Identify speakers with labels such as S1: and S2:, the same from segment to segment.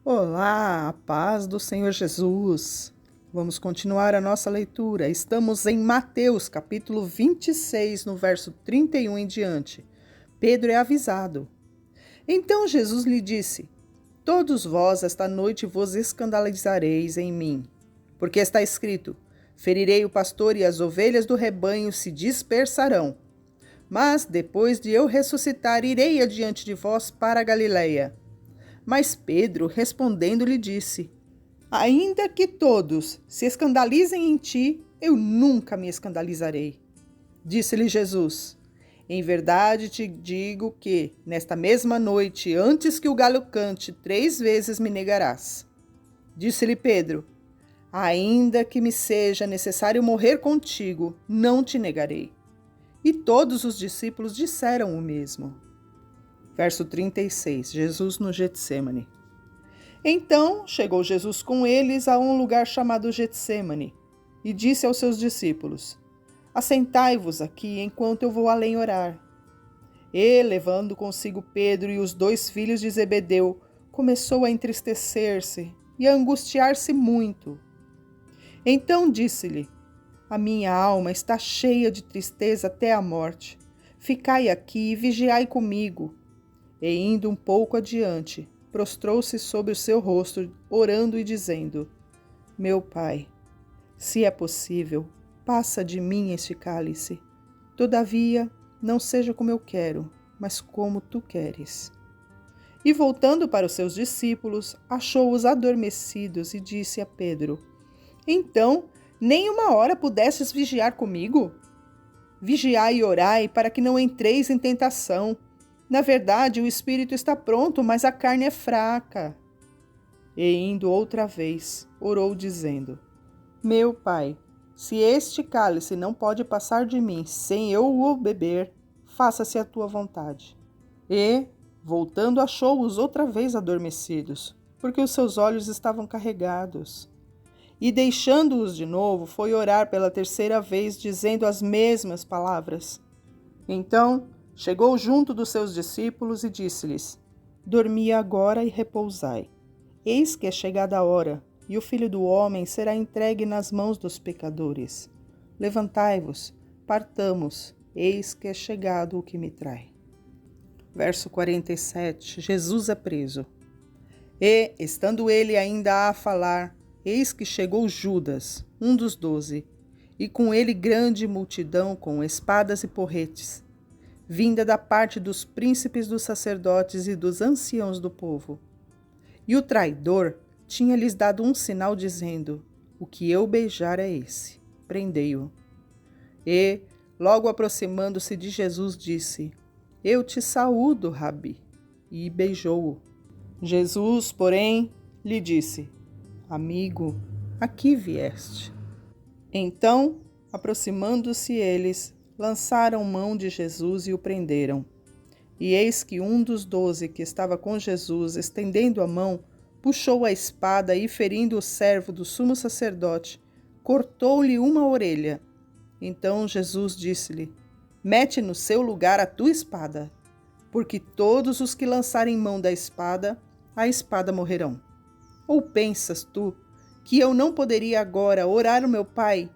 S1: Olá, a paz do Senhor Jesus. Vamos continuar a nossa leitura. Estamos em Mateus, capítulo 26, no verso 31 em diante. Pedro é avisado. Então Jesus lhe disse: Todos vós esta noite vos escandalizareis em mim, porque está escrito: Ferirei o pastor e as ovelhas do rebanho se dispersarão. Mas depois de eu ressuscitar, irei adiante de vós para a Galileia. Mas Pedro, respondendo, lhe disse: Ainda que todos se escandalizem em ti, eu nunca me escandalizarei. Disse-lhe Jesus: Em verdade te digo que, nesta mesma noite, antes que o galo cante, 3 vezes me negarás. Disse-lhe Pedro: Ainda que me seja necessário morrer contigo, não te negarei. E todos os discípulos disseram o mesmo. Verso 36, Jesus no Getsêmani. Então chegou Jesus com eles a um lugar chamado Getsêmani e disse aos seus discípulos: Assentai-vos aqui enquanto eu vou além orar. E, levando consigo Pedro e os 2 filhos de Zebedeu, começou a entristecer-se e a angustiar-se muito. Então disse-lhe: A minha alma está cheia de tristeza até a morte. Ficai aqui e vigiai comigo. E indo um pouco adiante, prostrou-se sobre o seu rosto, orando e dizendo: Meu Pai, se é possível, passa de mim este cálice. Todavia, não seja como eu quero, mas como tu queres. E voltando para os seus discípulos, achou-os adormecidos e disse a Pedro: Então, nem uma hora pudestes vigiar comigo? Vigiai e orai para que não entreis em tentação. Na verdade, o espírito está pronto, mas a carne é fraca. E indo outra vez, orou dizendo: Meu Pai, se este cálice não pode passar de mim sem eu o beber, faça-se a tua vontade. E, voltando, achou-os outra vez adormecidos, porque os seus olhos estavam carregados. E deixando-os de novo, foi orar pela 3ª vez, dizendo as mesmas palavras. Então chegou junto dos seus discípulos e disse-lhes: Dormi agora e repousai. Eis que é chegada a hora, e o Filho do Homem será entregue nas mãos dos pecadores. Levantai-vos, partamos, eis que é chegado o que me trai. Verso 47, Jesus é preso. E, estando ele ainda a falar, eis que chegou Judas, um dos 12, e com ele grande multidão com espadas e porretes, vinda da parte dos príncipes dos sacerdotes e dos anciãos do povo. E o traidor tinha-lhes dado um sinal, dizendo: O que eu beijar é esse, prendei-o. E, logo aproximando-se de Jesus, disse: Eu te saúdo, Rabi, e beijou-o. Jesus, porém, lhe disse: Amigo, aqui vieste. Então, aproximando-se eles, lançaram mão de Jesus e o prenderam. E eis que um dos 12 que estava com Jesus, estendendo a mão, puxou a espada e, ferindo o servo do sumo sacerdote, cortou-lhe uma orelha. Então Jesus disse-lhe: Mete no seu lugar a tua espada, porque todos os que lançarem mão da espada, a espada morrerão. Ou pensas tu que eu não poderia agora orar ao meu Pai,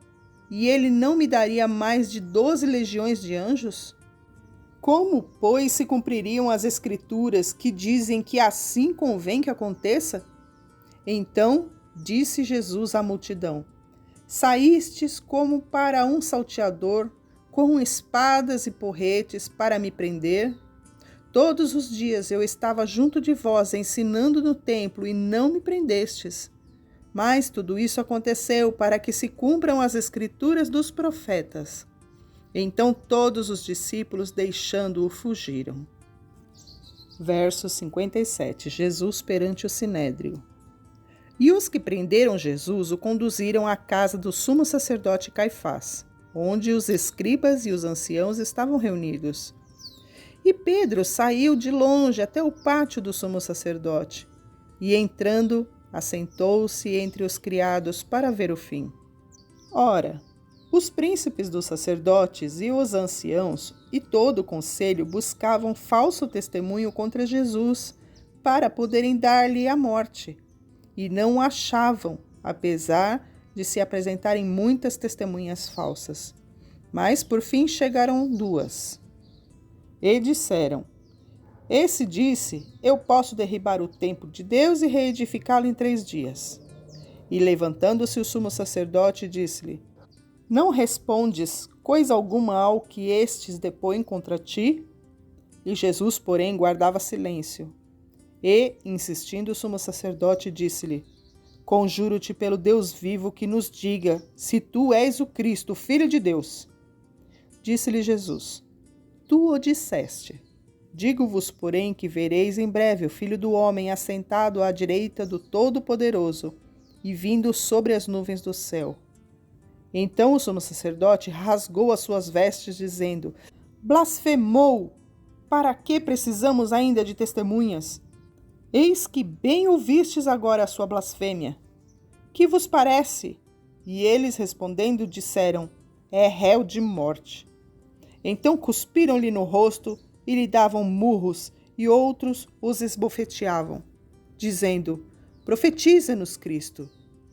S1: e ele não me daria mais de 12 legiões de anjos? Como, pois, se cumpririam as Escrituras que dizem que assim convém que aconteça? Então disse Jesus à multidão: Saístes como para um salteador, com espadas e porretes para me prender? Todos os dias eu estava junto de vós ensinando no templo e não me prendestes. Mas tudo isso aconteceu para que se cumpram as Escrituras dos profetas. Então todos os discípulos, deixando-o, fugiram. Verso 57. Jesus perante o Sinédrio. E os que prenderam Jesus o conduziram à casa do sumo sacerdote Caifás, onde os escribas e os anciãos estavam reunidos. E Pedro saiu de longe até o pátio do sumo sacerdote, e entrando, assentou-se entre os criados para ver o fim. Ora, os príncipes dos sacerdotes e os anciãos e todo o conselho buscavam falso testemunho contra Jesus, para poderem dar-lhe a morte, e não o achavam, apesar de se apresentarem muitas testemunhas falsas. Mas por fim chegaram 2. E disseram: Esse disse: Eu posso derribar o templo de Deus e reedificá-lo em 3 dias. E levantando-se o sumo sacerdote, disse-lhe: Não respondes coisa alguma ao que estes depõem contra ti? E Jesus, porém, guardava silêncio. E, insistindo o sumo sacerdote, disse-lhe: Conjuro-te pelo Deus vivo que nos diga se tu és o Cristo, o Filho de Deus. Disse-lhe Jesus: Tu o disseste. Digo-vos, porém, que vereis em breve o Filho do Homem assentado à direita do Todo-Poderoso e vindo sobre as nuvens do céu. Então o sumo sacerdote rasgou as suas vestes, dizendo: Blasfemou! Para que precisamos ainda de testemunhas? Eis que bem ouvistes agora a sua blasfêmia. Que vos parece? E eles respondendo disseram: É réu de morte. Então cuspiram-lhe no rosto e lhe davam murros, e outros os esbofeteavam, dizendo: Profetiza-nos, Cristo.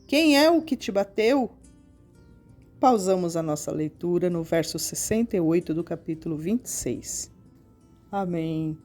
S1: Quem é o que te bateu? Pausamos a nossa leitura no verso 68 do capítulo 26. Amém.